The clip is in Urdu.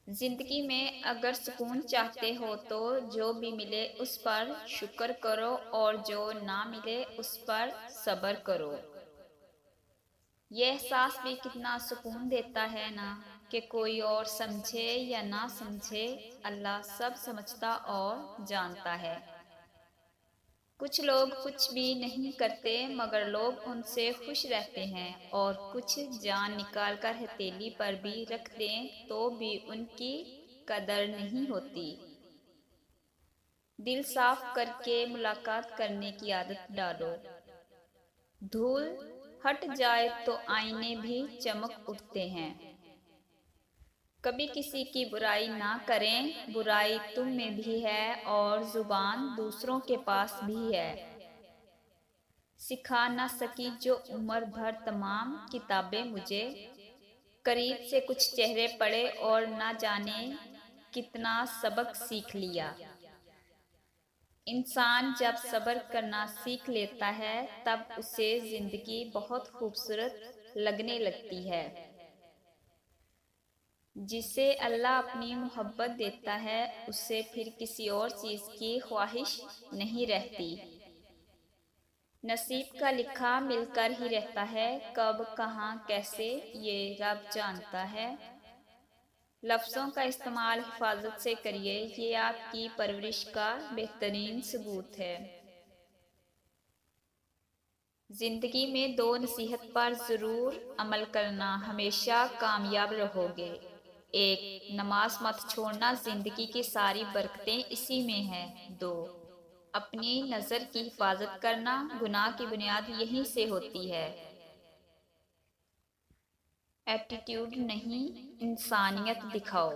زندگی میں اگر سکون چاہتے ہو تو جو بھی ملے اس پر شکر کرو اور جو نہ ملے اس پر صبر کرو۔ یہ احساس بھی کتنا سکون دیتا ہے نا کہ کوئی اور سمجھے یا نہ سمجھے، اللہ سب سمجھتا اور جانتا ہے۔ کچھ لوگ کچھ بھی نہیں کرتے مگر لوگ ان سے خوش رہتے ہیں، اور کچھ جان نکال کر ہتھیلی پر بھی رکھ دیں تو بھی ان کی قدر نہیں ہوتی۔ دل صاف کر کے ملاقات کرنے کی عادت ڈالو۔ دھول ہٹ جائے تو آئینے بھی چمک اٹھتے ہیں۔ کبھی کسی کی برائی نہ کریں، برائی تم میں بھی ہے اور زبان دوسروں کے پاس بھی ہے۔ سکھا نہ سکی جو عمر بھر تمام کتابیں مجھے، قریب سے کچھ چہرے پڑھے اور نہ جانے کتنا سبق سیکھ لیا۔ انسان جب صبر کرنا سیکھ لیتا ہے تب اسے زندگی بہت خوبصورت لگنے لگتی ہے۔ جسے اللہ اپنی محبت دیتا ہے اسے پھر کسی اور چیز کی خواہش نہیں رہتی۔ نصیب کا لکھا مل کر ہی رہتا ہے، کب کہاں کیسے یہ رب جانتا ہے۔ لفظوں کا استعمال حفاظت سے کریے، یہ آپ کی پرورش کا بہترین ثبوت ہے۔ زندگی میں دو نصیحت پر ضرور عمل کرنا، ہمیشہ کامیاب رہو گے۔ ایک، نماز مت چھوڑنا، زندگی کی ساری برکتیں اسی میں ہیں۔ دو، اپنی نظر کی حفاظت کرنا، گناہ کی بنیاد یہیں سے ہوتی ہے۔ ایٹیٹیوڈ نہیں، انسانیت دکھاؤ۔